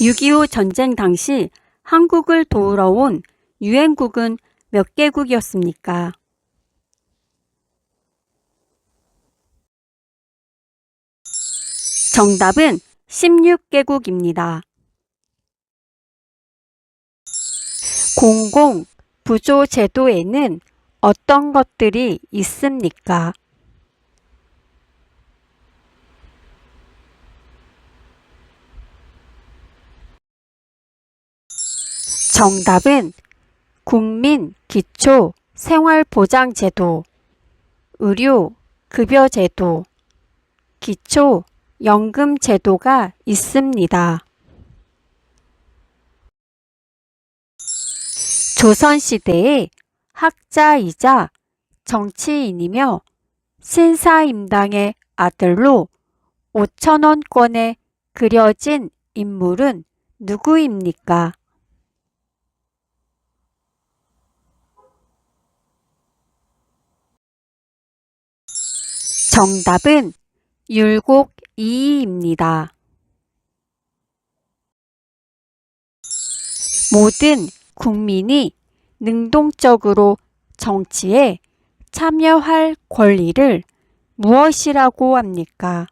6.25 전쟁 당시 한국을 도우러 온 유엔국은 몇 개국이었습니까? 정답은 16개국입니다. 공공 부조 제도에는 어떤 것들이 있습니까? 정답은 국민 기초 생활보장제도, 의료 급여제도, 기초 연금제도가 있습니다. 조선시대의 학자이자 정치인이며 신사임당의 아들로 5,000원권에 그려진 인물은 누구입니까? 정답은 율곡이이입니다. 모든 국민이 능동적으로 정치에 참여할 권리를 무엇이라고 합니까?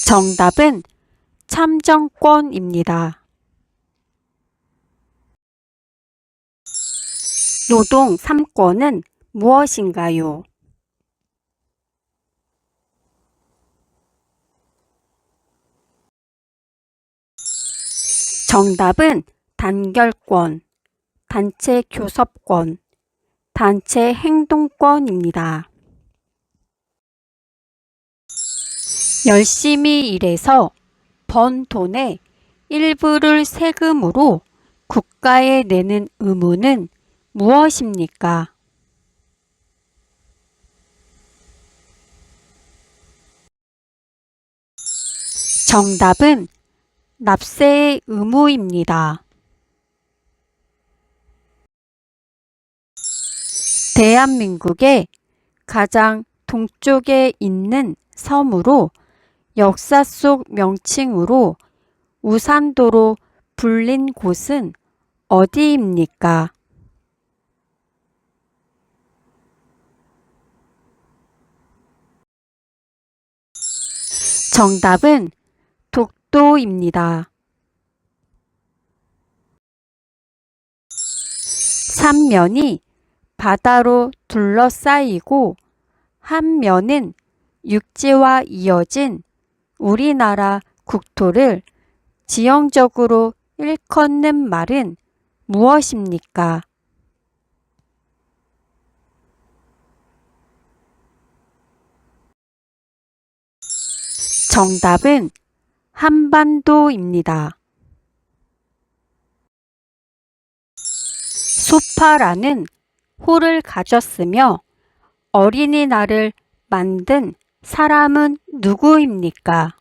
정답은 참정권입니다. 노동 3권은 무엇인가요? 정답은 단결권, 단체 교섭권, 단체 행동권입니다. 열심히 일해서 번 돈의 일부를 세금으로 국가에 내는 의무는 무엇입니까? 정답은 납세의 의무입니다. 대한민국의 가장 동쪽에 있는 섬으로 역사 속 명칭으로 우산도로 불린 곳은 어디입니까? 정답은 독도입니다. 삼면이 바다로 둘러싸이고 한 면은 육지와 이어진 우리나라 국토를 지형적으로 일컫는 말은 무엇입니까? 정답은 한반도입니다. 소파라는 호를 가졌으며 어린이날을 만든 사람은 누구입니까?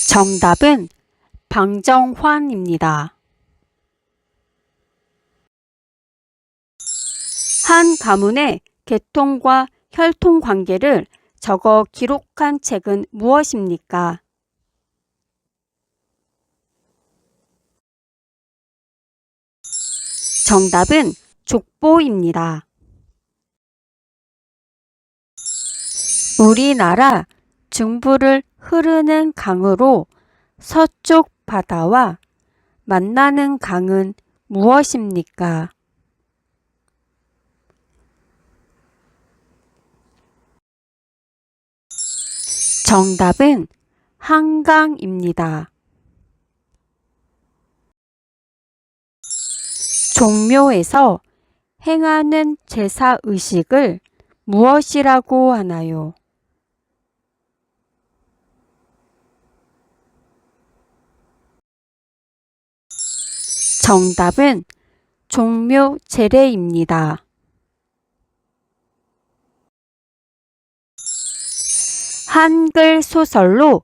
정답은 방정환입니다. 한 가문의 계통과 혈통 관계를 적어 기록한 책은 무엇입니까? 정답은 족보입니다. 우리나라 중부를 흐르는 강으로 서쪽 바다와 만나는 강은 무엇입니까? 정답은 한강입니다. 종묘에서 행하는 제사 의식을 무엇이라고 하나요? 정답은 종묘 제례입니다. 한글 소설로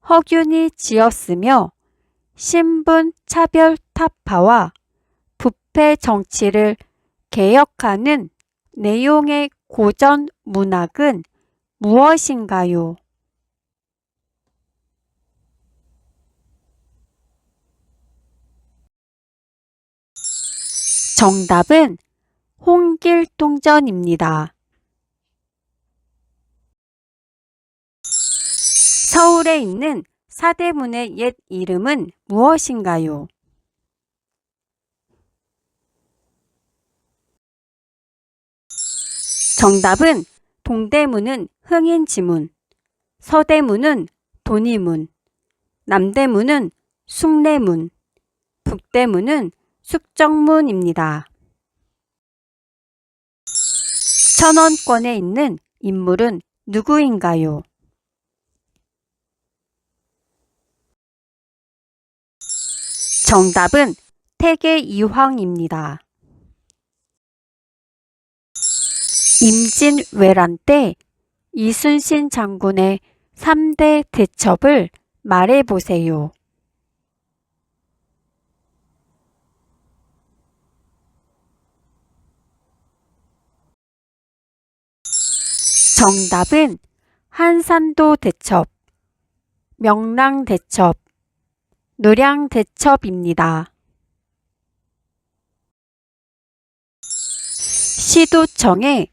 허균이 지었으며 신분 차별 타파와 부패 정치를 개혁하는 내용의 고전 문학은 무엇인가요? 정답은 홍길동전입니다. 서울에 있는 사대문의 옛 이름은 무엇인가요? 정답은 동대문은 흥인지문, 서대문은 돈이문, 남대문은 숭례문, 북대문은 숙정문입니다. 천원권에 있는 인물은 누구인가요? 정답은 태계 이황입니다. 임진왜란 때 이순신 장군의 3대 대첩을 말해보세요. 정답은 한산도 대첩, 명랑 대첩, 노량 대첩입니다. 시도청의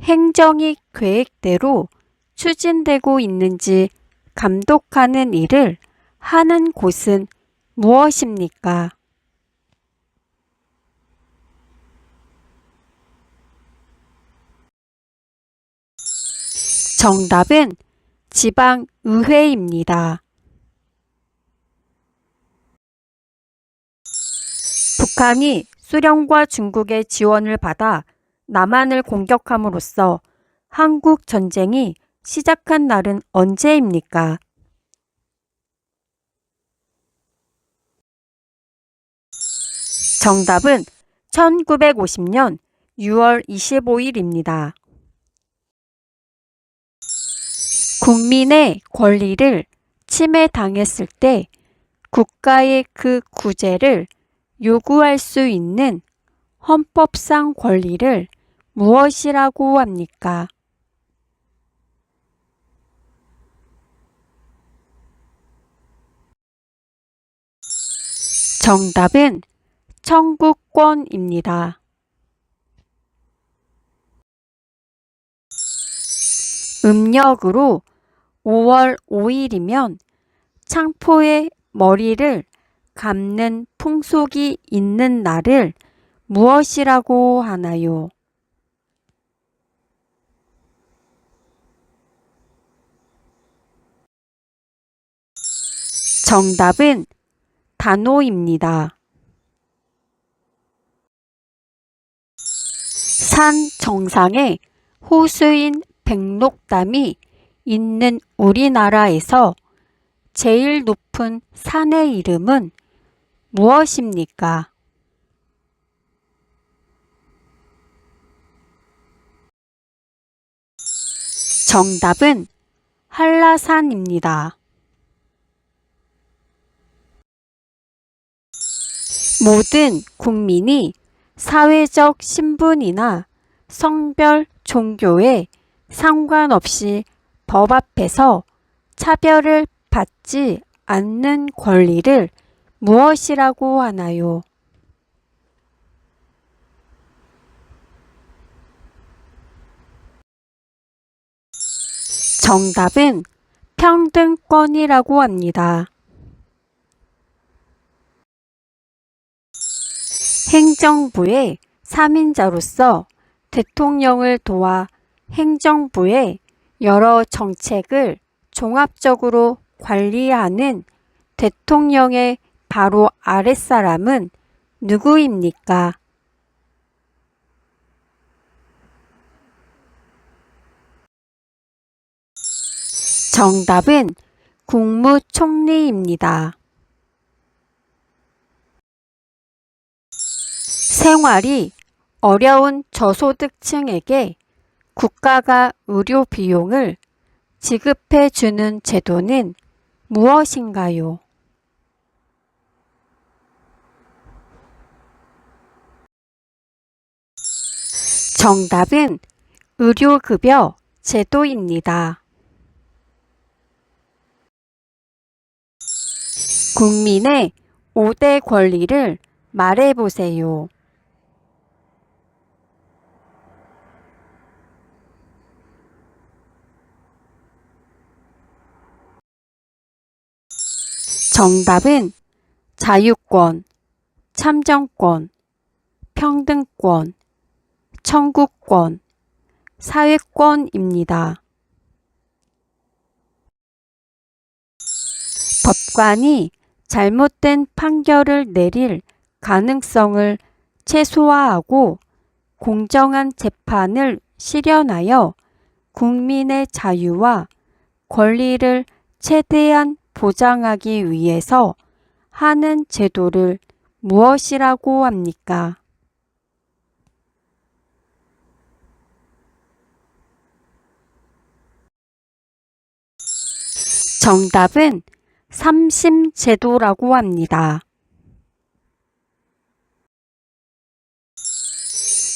행정이 계획대로 추진되고 있는지 감독하는 일을 하는 곳은 무엇입니까? 정답은 지방의회입니다. 북한이 소련과 중국의 지원을 받아 남한을 공격함으로써 한국 전쟁이 시작한 날은 언제입니까? 정답은 1950년 6월 25일입니다. 국민의 권리를 침해당했을 때 국가의 그 구제를 요구할 수 있는 헌법상 권리를 무엇이라고 합니까? 정답은 청구권입니다. 음력으로 5월 5일이면 창포에 머리를 감는 풍속이 있는 날을 무엇이라고 하나요? 정답은 단오입니다. 산 정상에 호수인 백록담이 있는 우리나라에서 제일 높은 산의 이름은 무엇입니까? 정답은 한라산입니다. 모든 국민이 사회적 신분이나 성별, 종교에 상관없이 법 앞에서 차별을 받지 않는 권리를 무엇이라고 하나요? 정답은 평등권이라고 합니다. 행정부의 3인자로서 대통령을 도와 행정부의 여러 정책을 종합적으로 관리하는 대통령의 바로 아랫사람은 누구입니까? 정답은 국무총리입니다. 생활이 어려운 저소득층에게 국가가 의료 비용을 지급해 주는 제도는 무엇인가요? 정답은 의료급여 제도입니다. 국민의 5대 권리를 말해보세요. 정답은 자유권, 참정권, 평등권, 청구권, 사회권입니다. 법관이 잘못된 판결을 내릴 가능성을 최소화하고 공정한 재판을 실현하여 국민의 자유와 권리를 최대한 보장하기 위해서 하는 제도를 무엇이라고 합니까? 정답은 삼심 제도라고 합니다.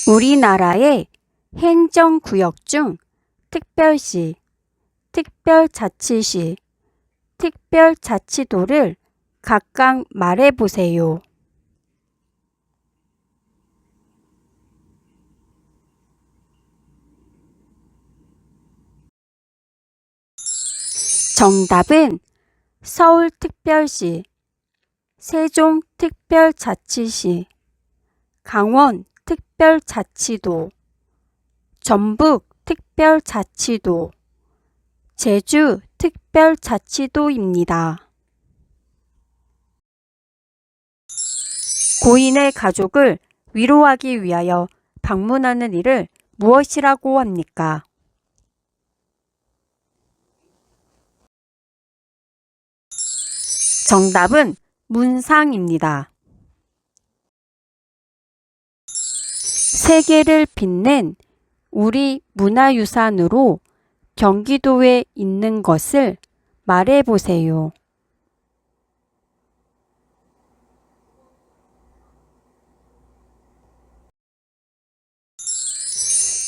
우리나라의 행정구역 중 특별시, 특별자치시, 특별자치도를 각각 말해보세요. 정답은 서울특별시, 세종특별자치시, 강원특별자치도, 전북특별자치도, 제주특별자치도입니다. 고인의 가족을 위로하기 위하여 방문하는 일을 무엇이라고 합니까? 정답은 문상입니다. 세계를 빛낸 우리 문화유산으로 경기도에 있는 것을 말해보세요.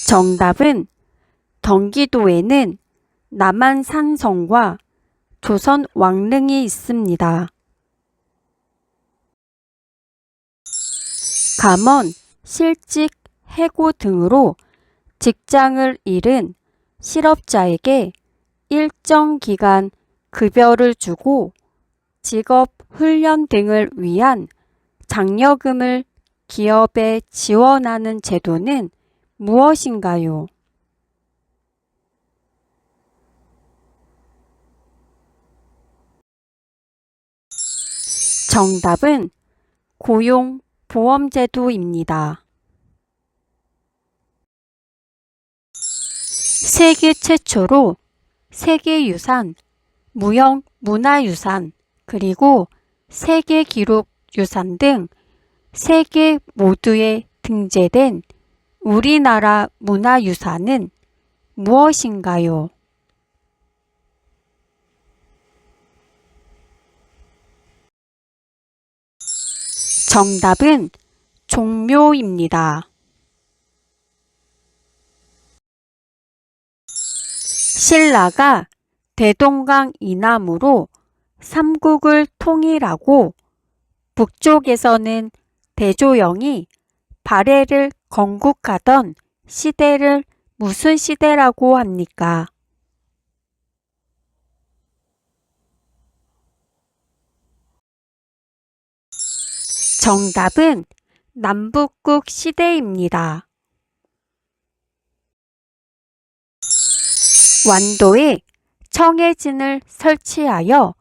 정답은 경기도에는 남한산성과 조선 왕릉이 있습니다. 감원, 실직, 해고 등으로 직장을 잃은 실업자에게 일정 기간 급여를 주고 직업 훈련 등을 위한 장려금을 기업에 지원하는 제도는 무엇인가요? 정답은 고용보험제도입니다. 세계 최초로 세계유산, 무형문화유산, 그리고 세계기록유산 등 세계 모두에 등재된 우리나라 문화유산은 무엇인가요? 정답은 종묘입니다. 신라가 대동강 이남으로 삼국을 통일하고 북쪽에서는 대조영이 발해를 건국하던 시대를 무슨 시대라고 합니까? 정답은 남북국 시대입니다. 완도에 청해진을 설치하여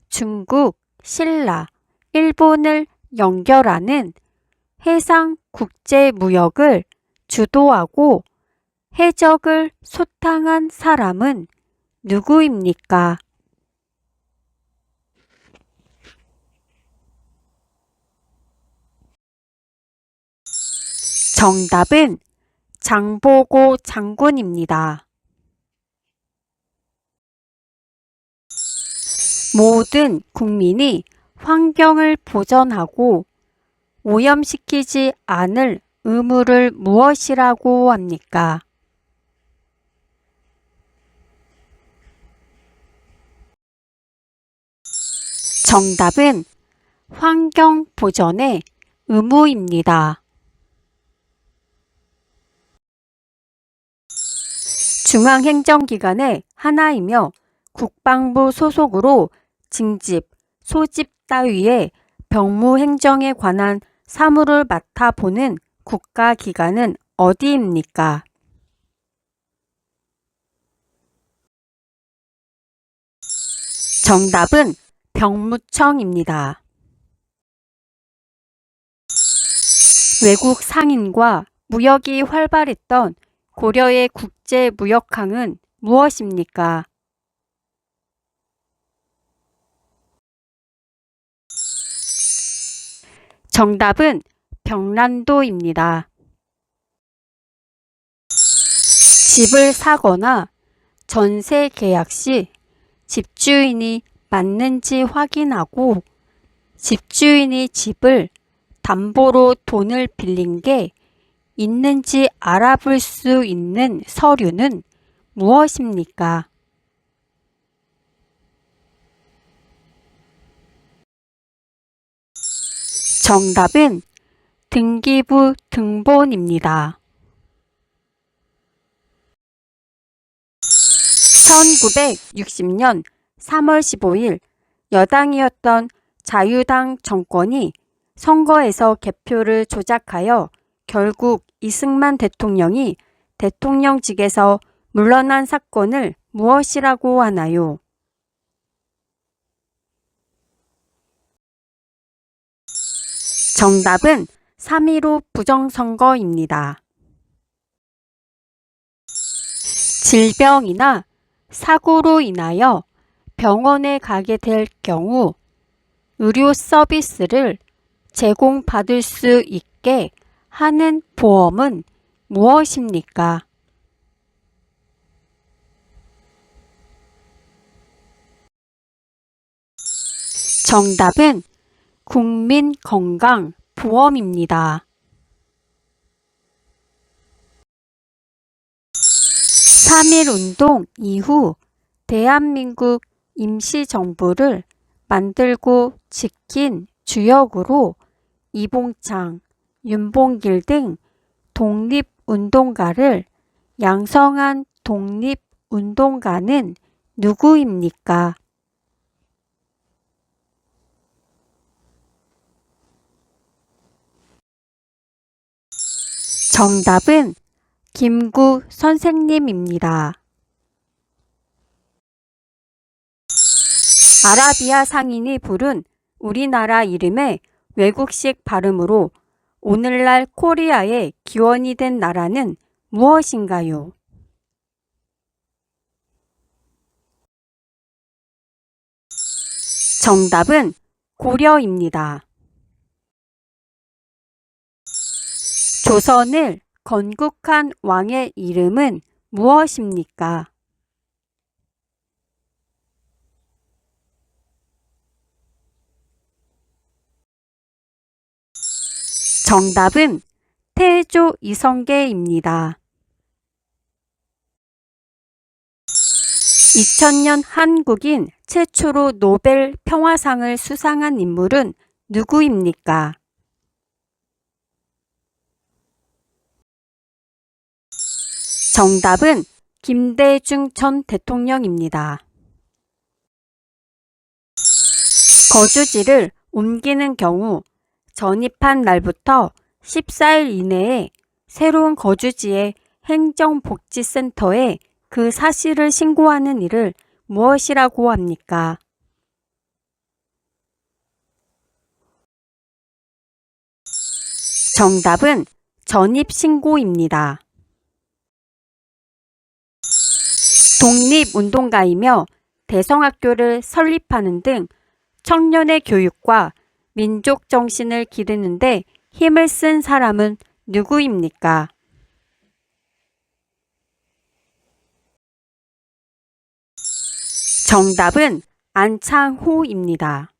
중국, 신라, 일본을 연결하는 해상 국제무역을 주도하고 해적을 소탕한 사람은 누구입니까? 정답은 장보고 장군입니다. 모든 국민이 환경을 보전하고 오염시키지 않을 의무를 무엇이라고 합니까? 정답은 환경 보전의 의무입니다. 중앙행정기관의 하나이며 국방부 소속으로 징집, 소집 따위의 병무행정에 관한 사무를 맡아보는 국가기관은 어디입니까? 정답은 병무청입니다. 외국 상인과 무역이 활발했던 고려의 국제무역항은 무엇입니까? 정답은 병란도입니다. 집을 사거나 전세 계약 시 집주인이 맞는지 확인하고 집주인이 집을 담보로 돈을 빌린 게 있는지 알아볼 수 있는 서류는 무엇입니까? 정답은 등기부 등본입니다. 1960년 3월 15일 여당이었던 자유당 정권이 선거에서 개표를 조작하여 결국 이승만 대통령이 대통령직에서 물러난 사건을 무엇이라고 하나요? 정답은 3.15 부정선거입니다. 질병이나 사고로 인하여 병원에 가게 될 경우 의료 서비스를 제공받을 수 있게 하는 보험은 무엇입니까? 정답은 국민건강보험입니다. 3.1운동 이후 대한민국 임시정부를 만들고 지킨 주역으로 이봉창, 윤봉길 등 독립운동가를 양성한 독립운동가는 누구입니까? 정답은 김구 선생님입니다. 아라비아 상인이 부른 우리나라 이름의 외국식 발음으로 오늘날 코리아의 기원이 된 나라는 무엇인가요? 정답은 고려입니다. 조선을 건국한 왕의 이름은 무엇입니까? 정답은 태조 이성계입니다. 2000년 한국인 최초로 노벨 평화상을 수상한 인물은 누구입니까? 정답은 김대중 전 대통령입니다. 거주지를 옮기는 경우 전입한 날부터 14일 이내에 새로운 거주지의 행정복지센터에 그 사실을 신고하는 일을 무엇이라고 합니까? 정답은 전입신고입니다. 독립운동가이며 대성학교를 설립하는 등 청년의 교육과 민족 정신을 기르는 데 힘을 쓴 사람은 누구입니까? 정답은 안창호입니다.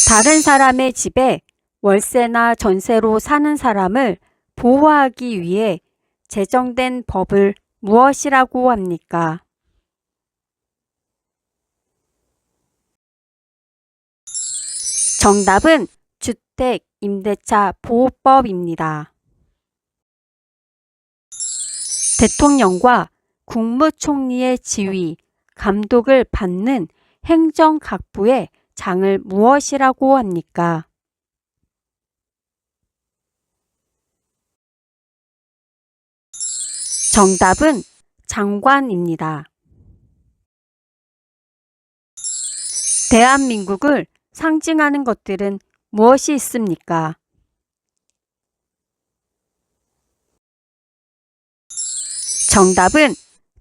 다른 사람의 집에 월세나 전세로 사는 사람을 보호하기 위해 제정된 법을 무엇이라고 합니까? 정답은 주택 임대차 보호법입니다. 대통령과 국무총리의 지휘, 감독을 받는 행정각부의 장을 무엇이라고 합니까? 정답은 장관입니다. 대한민국을 상징하는 것들은 무엇이 있습니까? 정답은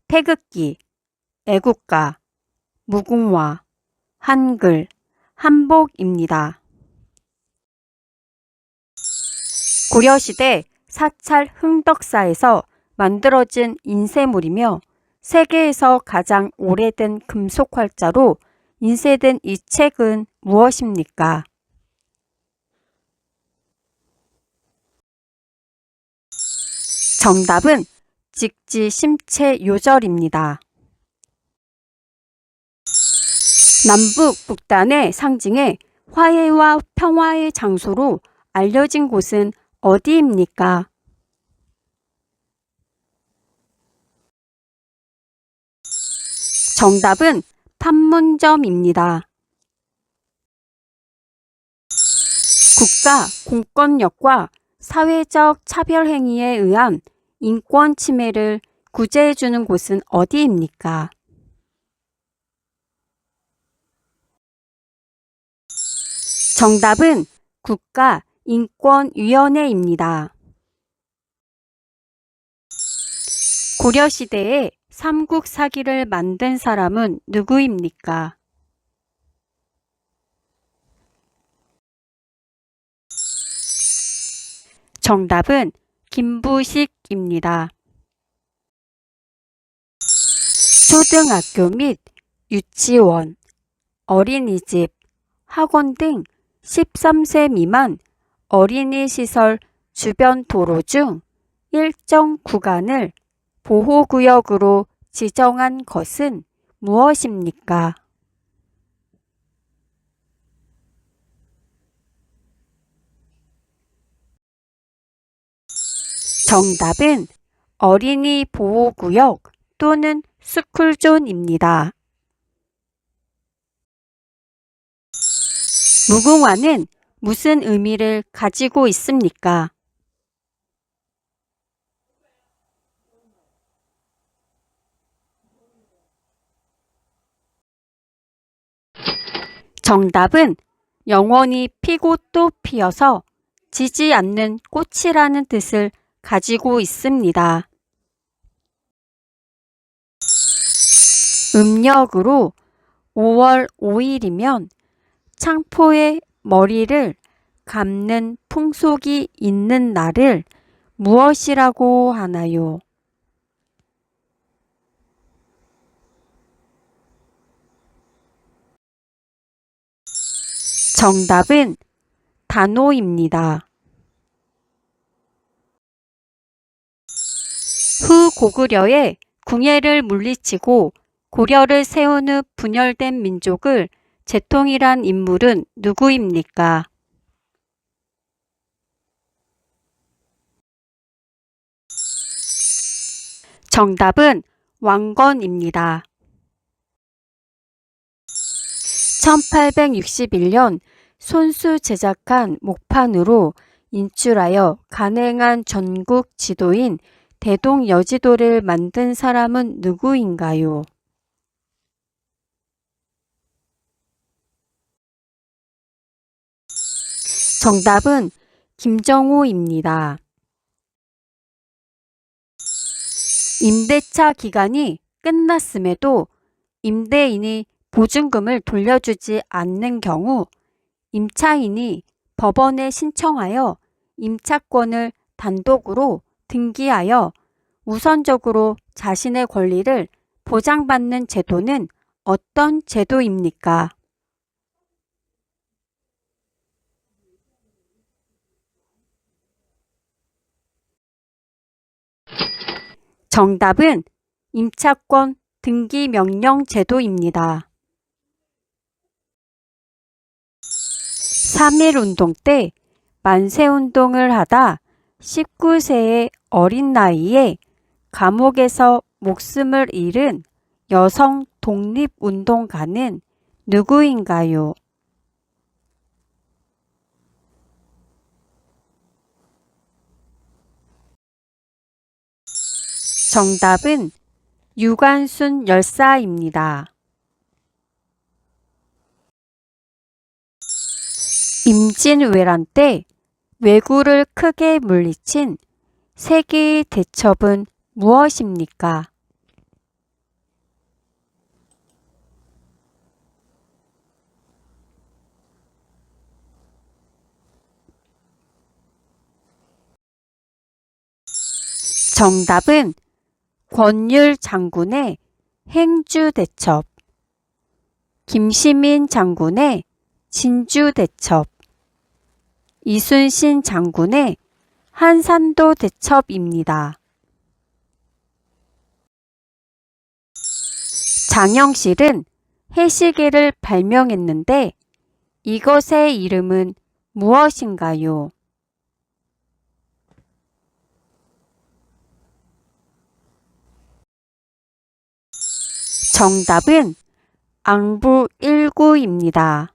태극기, 애국가, 무궁화, 한글, 한복입니다. 고려시대 사찰 흥덕사에서 만들어진 인쇄물이며 세계에서 가장 오래된 금속 활자로 인쇄된 이 책은 무엇입니까? 정답은 직지심체요절입니다. 남북 북단의 상징에 화해와 평화의 장소로 알려진 곳은 어디입니까? 정답은 판문점입니다. 국가 공권력과 사회적 차별 행위에 의한 인권 침해를 구제해주는 곳은 어디입니까? 정답은 국가인권위원회입니다. 고려시대에 삼국사기를 만든 사람은 누구입니까? 정답은 김부식입니다. 초등학교 및 유치원, 어린이집, 학원 등 13세 미만 어린이 시설 주변 도로 중 일정 구간을 보호구역으로 지정한 것은 무엇입니까? 정답은 어린이 보호구역 또는 스쿨존입니다. 무궁화는 무슨 의미를 가지고 있습니까? 정답은 영원히 피고 또 피어서 지지 않는 꽃이라는 뜻을 가지고 있습니다. 음력으로 5월 5일이면 창포의 머리를 감는 풍속이 있는 날을 무엇이라고 하나요? 정답은 단오입니다. 후고구려의 궁예를 물리치고 고려를 세운 후 분열된 민족을 재통일한 인물은 누구입니까? 정답은 왕건입니다. 1861년 손수 제작한 목판으로 인출하여 간행한 전국 지도인 대동여지도를 만든 사람은 누구인가요? 정답은 김정호입니다. 임대차 기간이 끝났음에도 임대인이 보증금을 돌려주지 않는 경우 임차인이 법원에 신청하여 임차권을 단독으로 등기하여 우선적으로 자신의 권리를 보장받는 제도는 어떤 제도입니까? 정답은 임차권 등기 명령 제도입니다. 3.1운동 때 만세운동을 하다 19세의 어린 나이에 감옥에서 목숨을 잃은 여성 독립운동가는 누구인가요? 정답은 유관순 열사입니다. 임진왜란 때 왜구를 크게 물리친 세계의 대첩은 무엇입니까? 정답은 권율 장군의 행주대첩, 김시민 장군의 진주대첩, 이순신 장군의 한산도 대첩입니다. 장영실은 해시계를 발명했는데 이것의 이름은 무엇인가요? 정답은 앙부19입니다.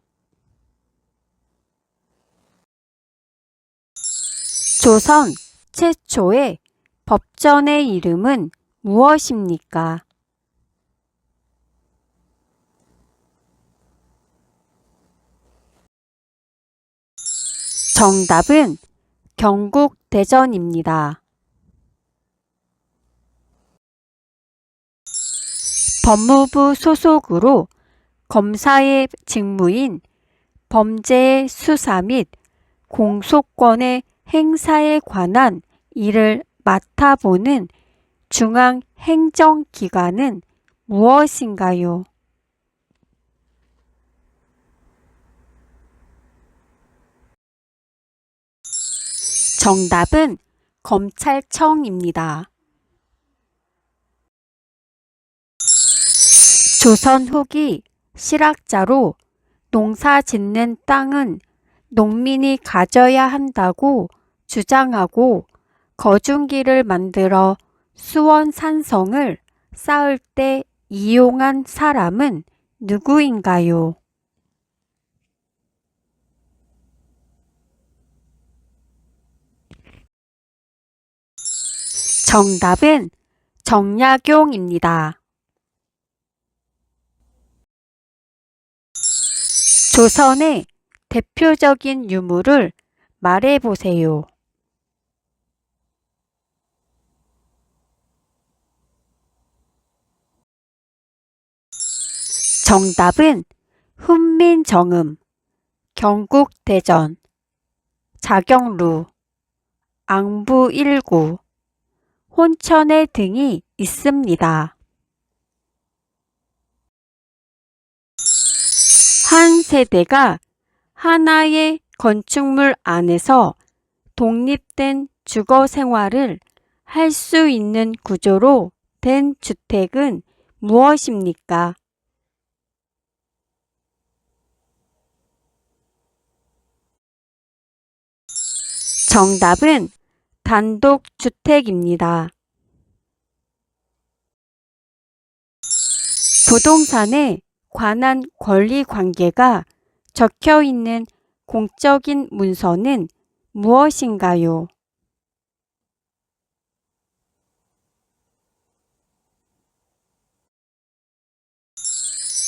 조선 최초의 법전의 이름은 무엇입니까? 정답은 경국대전입니다. 법무부 소속으로 검사의 직무인 범죄의 수사 및 공소권의 행사에 관한 일을 맡아보는 중앙행정기관은 무엇인가요? 정답은 검찰청입니다. 조선 후기 실학자로 농사 짓는 땅은 농민이 가져야 한다고 주장하고 거중기를 만들어 수원 산성을 쌓을 때 이용한 사람은 누구인가요? 정답은 정약용입니다. 조선의 대표적인 유물을 말해보세요. 정답은 훈민정음, 경국대전, 자경루, 앙부19, 혼천의 등이 있습니다. 한 세대가 하나의 건축물 안에서 독립된 주거 생활을 할 수 있는 구조로 된 주택은 무엇입니까? 정답은 단독주택입니다. 부동산에 관한 권리 관계가 적혀 있는 공적인 문서는 무엇인가요?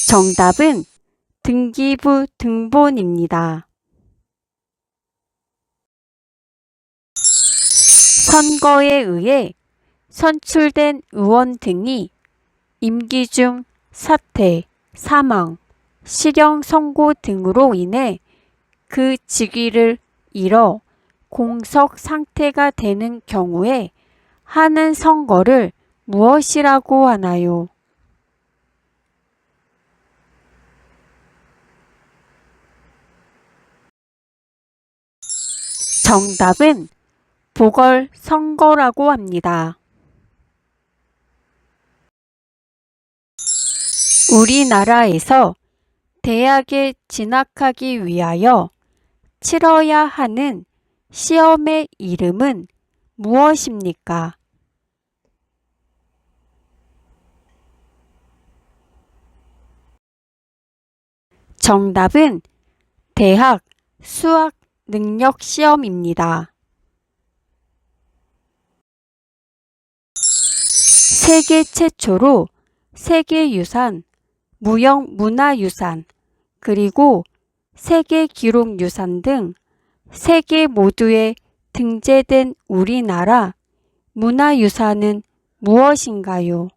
정답은 등기부 등본입니다. 선거에 의해 선출된 의원 등이 임기 중 사퇴, 사망, 실형 선고 등으로 인해 그 직위를 잃어 공석 상태가 되는 경우에 하는 선거를 무엇이라고 하나요? 정답은 보궐선거라고 합니다. 우리나라에서 대학에 진학하기 위하여 치러야 하는 시험의 이름은 무엇입니까? 정답은 대학 수학 능력 시험입니다. 세계 최초로 세계유산, 무형문화유산, 그리고 세계기록유산 등 세 개 모두에 등재된 우리나라 문화유산은 무엇인가요?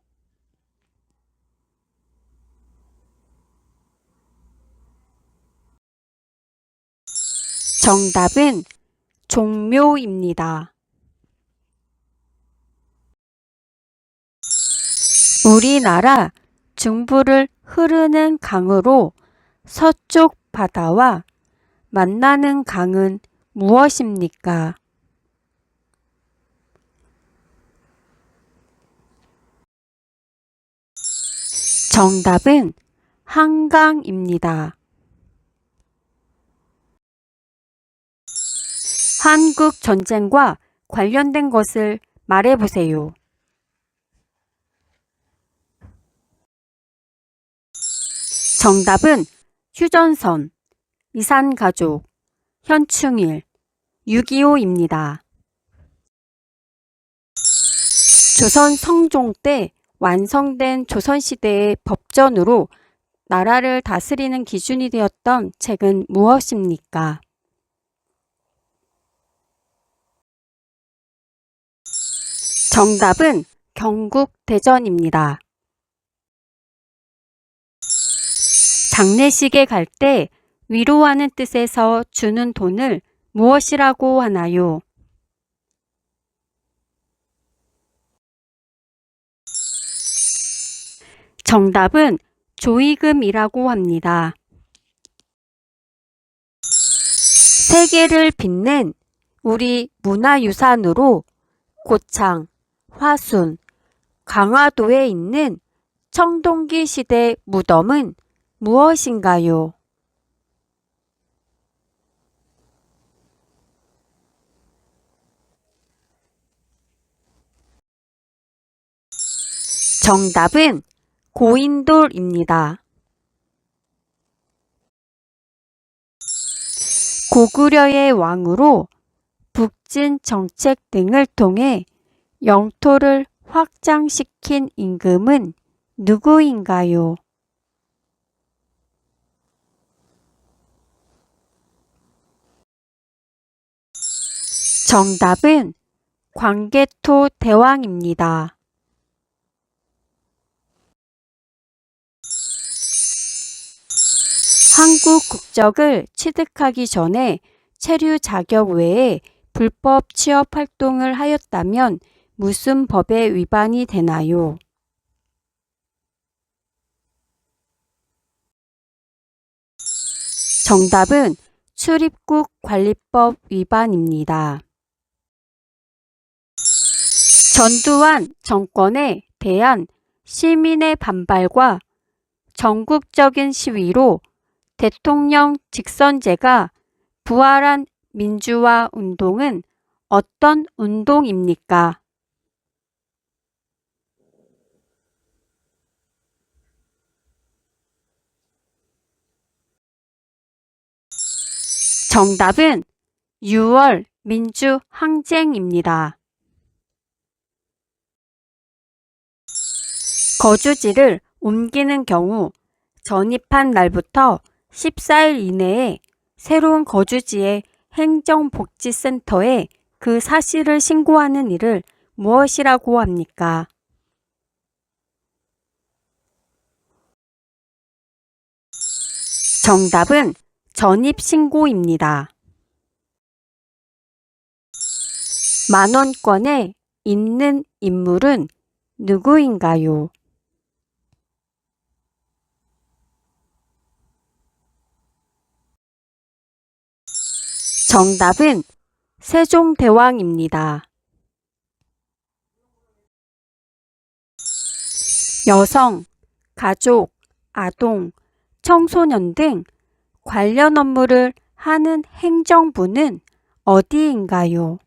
정답은 종묘입니다. 우리나라 중부를 흐르는 강으로 서쪽 바다와 만나는 강은 무엇입니까? 정답은 한강입니다. 한국 전쟁과 관련된 것을 말해보세요. 정답은 휴전선, 이산가족, 현충일, 6.25입니다. 조선 성종 때 완성된 조선시대의 법전으로 나라를 다스리는 기준이 되었던 책은 무엇입니까? 정답은 경국대전입니다. 장례식에 갈 때 위로하는 뜻에서 주는 돈을 무엇이라고 하나요? 정답은 조의금이라고 합니다. 세계를 빛낸 우리 문화유산으로 고창, 화순, 강화도에 있는 청동기 시대 무덤은 무엇인가요? 정답은 고인돌입니다. 고구려의 왕으로 북진 정책 등을 통해 영토를 확장시킨 임금은 누구인가요? 정답은 광개토 대왕입니다. 한국 국적을 취득하기 전에 체류 자격 외에 불법 취업 활동을 하였다면 무슨 법에 위반이 되나요? 정답은 출입국 관리법 위반입니다. 전두환 정권에 대한 시민의 반발과 전국적인 시위로 대통령 직선제가 부활한 민주화 운동은 어떤 운동입니까? 정답은 6월 민주항쟁입니다. 거주지를 옮기는 경우 전입한 날부터 14일 이내에 새로운 거주지의 행정복지센터에 그 사실을 신고하는 일을 무엇이라고 합니까? 정답은 전입신고입니다. 만원권에 있는 인물은 누구인가요? 정답은 세종대왕입니다. 여성, 가족, 아동, 청소년 등 관련 업무를 하는 행정부는 어디인가요?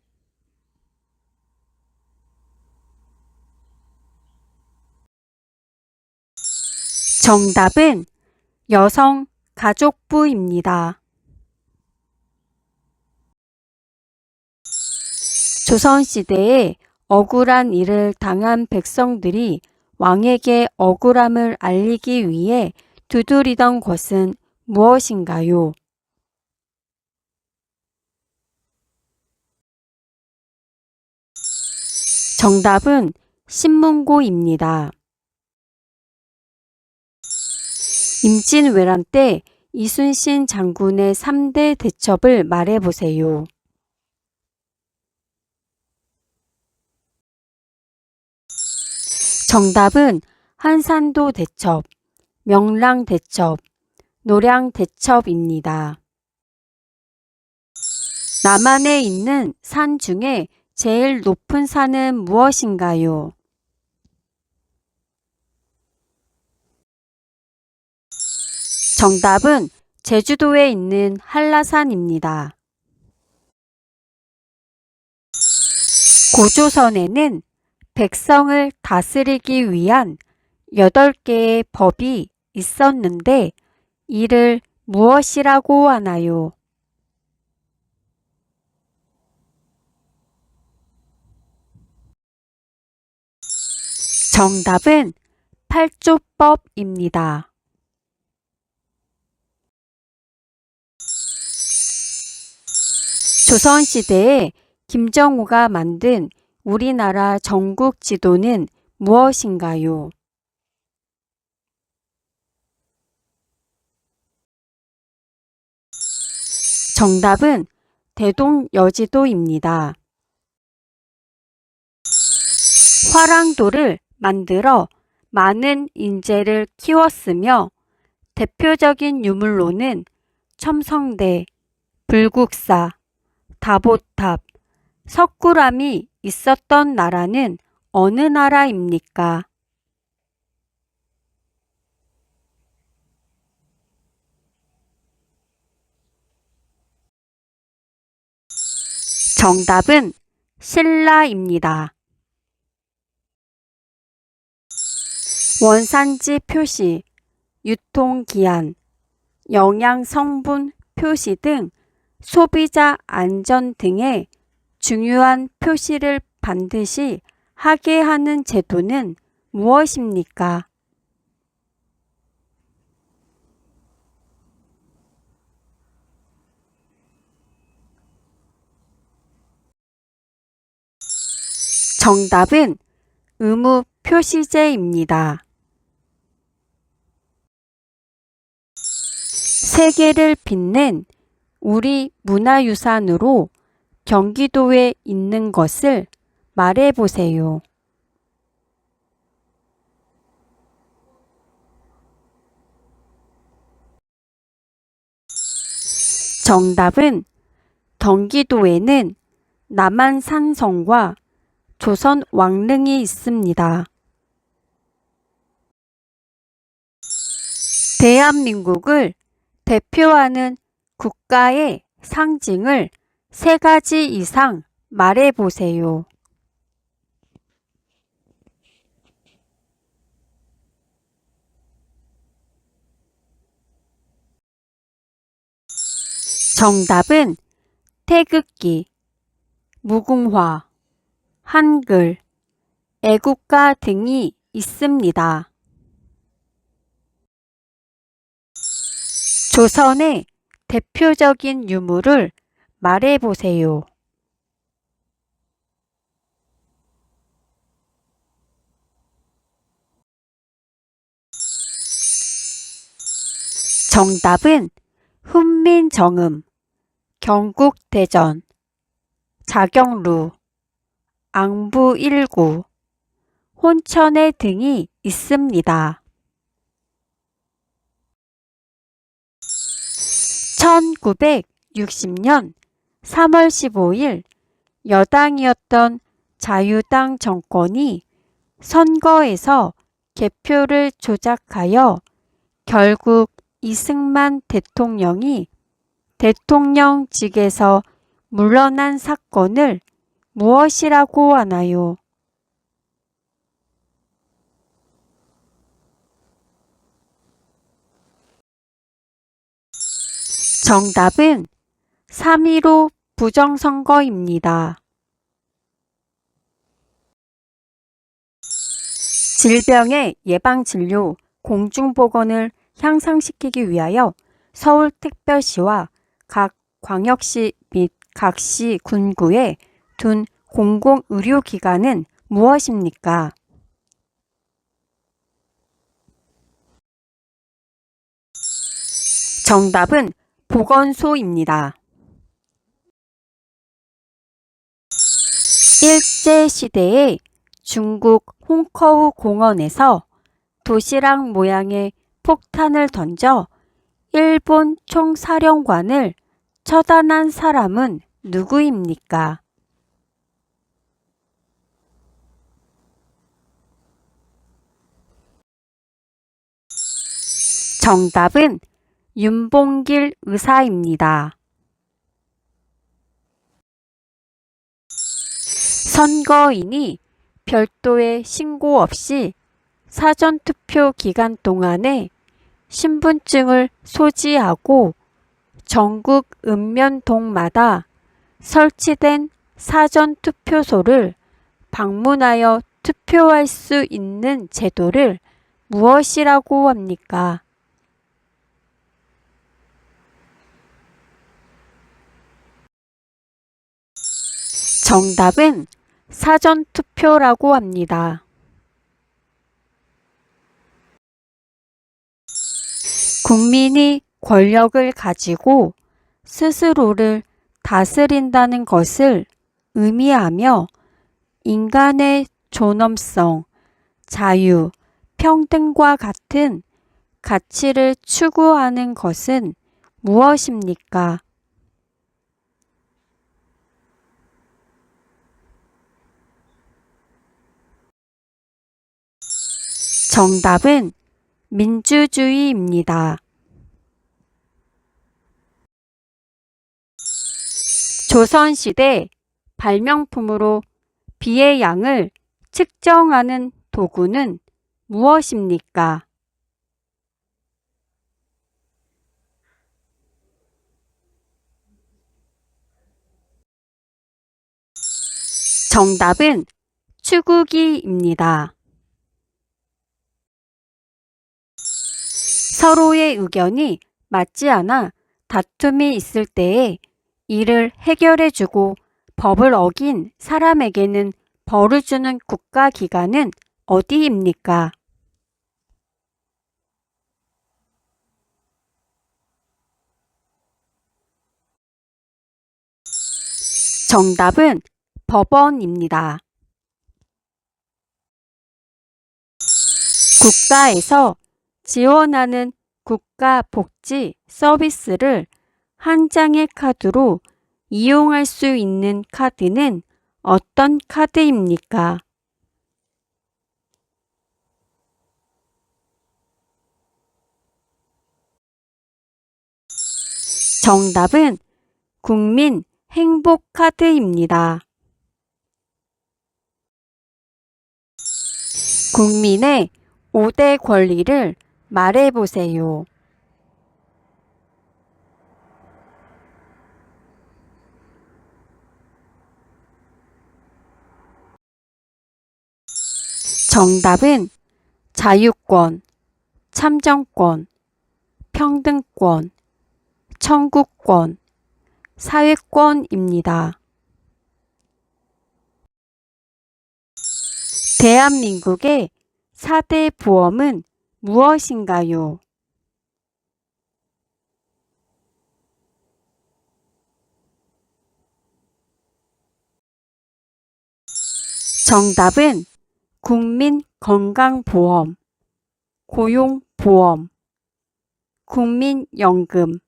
정답은 여성가족부입니다. 조선시대에 억울한 일을 당한 백성들이 왕에게 억울함을 알리기 위해 두드리던 것은 무엇인가요? 정답은 신문고입니다. 임진왜란 때 이순신 장군의 3대 대첩을 말해보세요. 정답은 한산도 대첩, 명랑 대첩, 노량 대첩입니다. 남한에 있는 산 중에 제일 높은 산은 무엇인가요? 정답은 제주도에 있는 한라산입니다. 고조선에는 백성을 다스리기 위한 8개의 법이 있었는데 이를 무엇이라고 하나요? 정답은 팔조법입니다. 조선시대에 김정우가 만든 우리나라 전국 지도는 무엇인가요? 정답은 대동여지도입니다. 화랑도를 만들어 많은 인재를 키웠으며 대표적인 유물로는 첨성대, 불국사, 다보탑, 석굴암이 있었던 나라는 어느 나라입니까? 정답은 신라입니다. 원산지 표시, 유통기한, 영양성분 표시 등 소비자 안전 등의 중요한 표시를 반드시 하게 하는 제도는 무엇입니까? 정답은 의무 표시제입니다. 세계를 빛낸 우리 문화유산으로 경기도에 있는 것을 말해보세요. 정답은 경기도에는 남한산성과 조선 왕릉이 있습니다. 대한민국을 대표하는 국가의 상징을 3가지 이상 말해보세요. 정답은 태극기, 무궁화, 한글, 애국가 등이 있습니다. 조선의 대표적인 유물을 말해보세요. 정답은 훈민정음, 경국대전, 자경루, 앙부1구, 혼천회 등이 있습니다. 1960년 3월 15일 여당이었던 자유당 정권이 선거에서 개표를 조작하여 결국 이승만 대통령이 대통령직에서 물러난 사건을 무엇이라고 하나요? 정답은 3.15 부정선거입니다. 질병의 예방진료, 공중보건을 향상시키기 위하여 서울특별시와 각 광역시 및 각시 군구에 둔 공공의료기관은 무엇입니까? 정답은 보건소입니다. 일제시대에 중국 홍커우 공원에서 도시락 모양의 폭탄을 던져 일본 총사령관을 처단한 사람은 누구입니까? 정답은 윤봉길 의사입니다. 선거인이 별도의 신고 없이 사전투표 기간 동안에 신분증을 소지하고 전국 읍면동마다 설치된 사전투표소를 방문하여 투표할 수 있는 제도를 무엇이라고 합니까? 정답은 사전투표라고 합니다. 국민이 권력을 가지고 스스로를 다스린다는 것을 의미하며 인간의 존엄성, 자유, 평등과 같은 가치를 추구하는 것은 무엇입니까? 정답은 민주주의입니다. 조선시대 발명품으로 비의 양을 측정하는 도구는 무엇입니까? 정답은 추구기입니다. 서로의 의견이 맞지 않아 다툼이 있을 때에 이를 해결해주고 법을 어긴 사람에게는 벌을 주는 국가기관은 어디입니까? 정답은 법원입니다. 국가에서 지원하는 국가복지 서비스를 한 장의 카드로 이용할 수 있는 카드는 어떤 카드입니까? 정답은 국민 행복카드입니다. 국민의 5대 권리를 말해보세요. 정답은 자유권, 참정권, 평등권, 청구권, 사회권입니다. 대한민국의 4대 보험은 무엇인가요? 정답은 국민건강보험, 고용보험, 국민연금,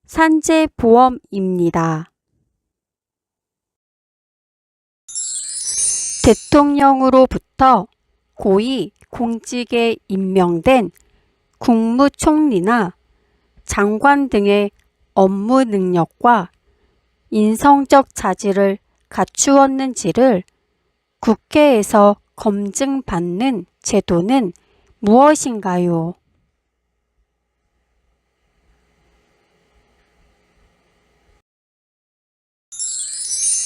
산재보험입니다. 대통령으로부터 고위 공직에 임명된 국무총리나 장관 등의 업무 능력과 인성적 자질을 갖추었는지를 국회에서 검증받는 제도는 무엇인가요?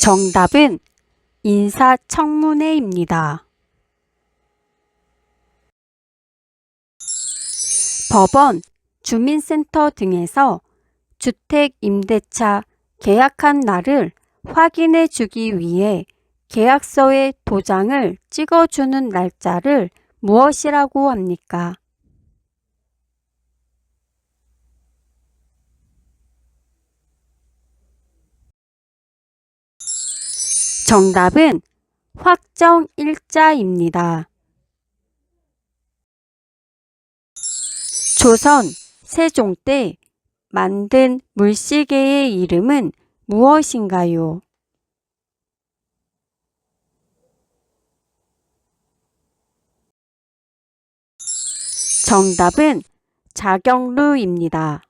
정답은 인사청문회입니다. 법원, 주민센터 등에서 주택 임대차 계약한 날을 확인해 주기 위해 계약서에 도장을 찍어주는 날짜를 무엇이라고 합니까? 정답은 확정일자입니다. 조선, 세종 때 만든 물시계의 이름은 무엇인가요? 정답은 자경루입니다.